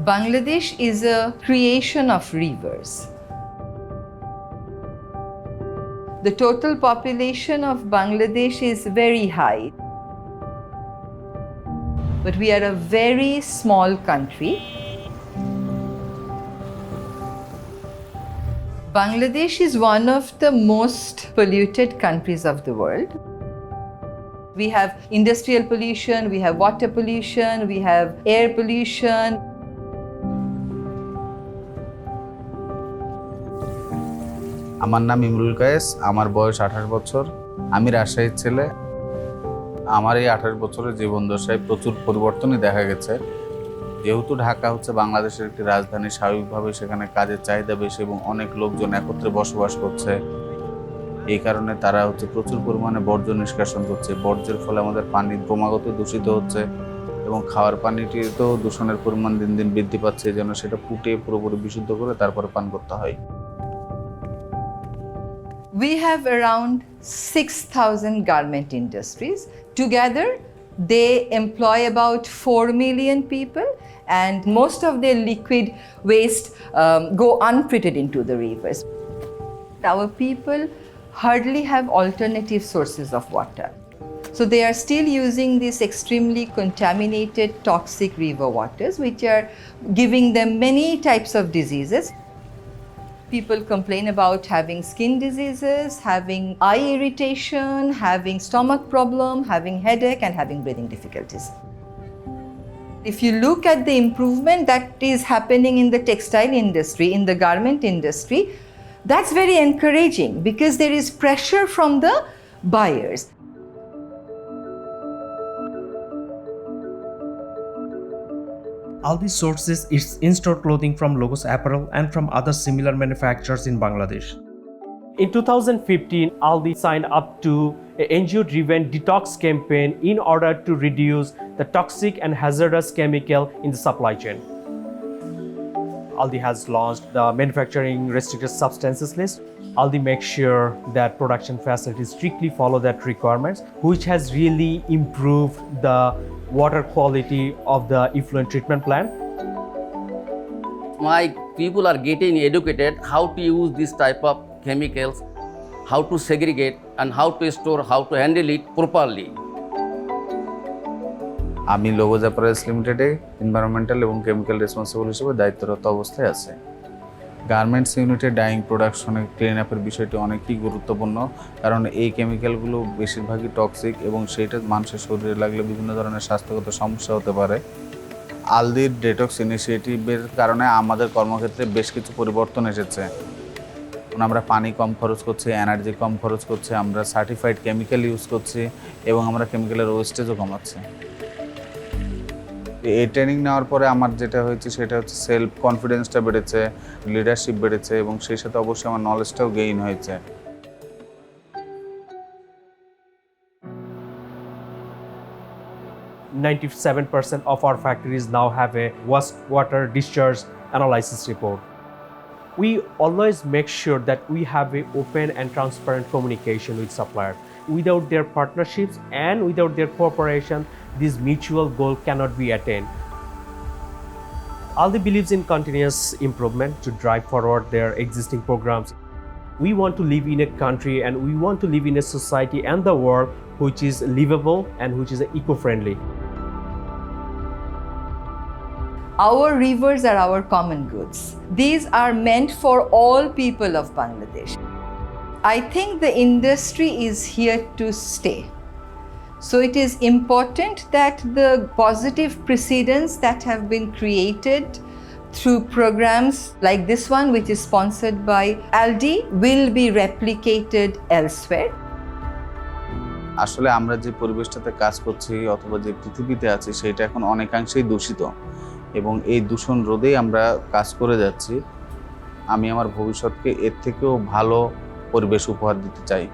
Bangladesh is a creation of rivers. The total population of Bangladesh is very high, but we are a very small country. Bangladesh is one of the most polluted countries of the world. We have industrial pollution, we have water pollution, we have air pollution. আমার নাম ইমরুল কায়েস, আমার বয়স 28 বছর। আমি রাজশাহীর ছেলে। আমার এই 28 বছরের জীবন দশায় প্রচুর পরিবর্তনই দেখা গেছে। যেহেতু ঢাকা হচ্ছে বাংলাদেশের একটি রাজধানী, স্বাভাবিকভাবে সেখানে কাজের চাহিদা বেশি এবং অনেক লোকজন একত্রে বসবাস করছে। এই কারণে তারা প্রচুর পরিমাণে বর্জ্য নিষ্কাশন করছে। বর্জ্যের ফলে আমাদের পানি ক্রমাগত দূষিত হচ্ছে এবং খাওয়ার পানিটিতেও দূষণের পরিমাণ দিন দিন বৃদ্ধি পাচ্ছে, যেন সেটা ফুটিয়ে পুরোপুরি বিশুদ্ধ করে তারপরে পান করতে হয়। We have around 6,000 garment industries. Together, they employ about 4 million people, and most of their liquid waste go untreated into the rivers. Our people hardly have alternative sources of water. So they are still using these extremely contaminated, toxic river waters, which are giving them many types of diseases. People complain about having skin diseases, having eye irritation, having stomach problem, having headache, and having breathing difficulties. If you look at the improvement that is happening in the textile industry, in the garment industry, that's very encouraging because there is pressure from the buyers. Aldi sources its in-store clothing from Logos Apparel and from other similar manufacturers in Bangladesh. In 2015, Aldi signed up to an NGO-driven detox campaign in order to reduce the toxic and hazardous chemical in the supply chain. Aldi has launched the manufacturing restricted substances list. Aldi makes sure that production facilities strictly follow that requirements, which has really improved the water quality of the effluent treatment plant. My people are getting educated how to use this type of chemicals, how to segregate and how to store, how to handle it properly. আমি logos apparels লিমিটেডে environmental এবং chemical responsible হিসেবে দায়িত্বরত অবস্থায় আছে। Garments ইউনিটে dyeing প্রোডাকশনে clean আপের বিষয়টি অনেকই গুরুত্বপূর্ণ, কারণ এই কেমিক্যালগুলো বেশিরভাগই টক্সিক এবং সেইটা মানুষের শরীরে লাগলে বিভিন্ন ধরনের স্বাস্থ্যগত সমস্যা হতে পারে। আলদির ডেটক্স ইনিশিয়েটিভের কারণে আমাদের কর্মক্ষেত্রে বেশ কিছু পরিবর্তন এসেছে। আমরা পানি কম খরচ করছি, এনার্জি কম খরচ করছি, আমরা সার্টিফাইড কেমিক্যাল ইউজ করছি এবং আমরা কেমিক্যালের ওয়েস্টেজও কমাচ্ছি। এই ট্রেনিং নেওয়ার পরে আমার যেটা হয়েছে সেটা সেলফ কনফিডেন্সটা বেড়েছে, লিডারশিপ বেড়েছে এবং সেই সাথে অবশ্যই আমার নলেজটাও গেইন হয়েছে। 97% of our factories now have a wastewater discharge analysis report. We always make sure that we have an open and transparent communication with suppliers. Without their partnerships and without their cooperation, this mutual goal cannot be attained. Aldi believes in continuous improvement to drive forward their existing programs. We want to live in a country and we want to live in a society and the world which is livable and which is eco-friendly. Our rivers are our common goods. These are meant for all people of Bangladesh. I think the industry is here to stay. So it is important that the positive precedents that have been created through programs like this one, which is sponsored by Aldi, will be replicated elsewhere. আসলে আমরা যে পরিবেশটাতে কাজ করছি অথবা যে পৃথিবীতে আছি সেটা এখন অনেকাংশেই দূষিত এবং এই দূষণ রোধেই আমরা কাজ করে যাচ্ছি। আমি আমার ভবিষ্যৎকে এর থেকেও ভালো পরিবেশ উপহার দিতে চাই।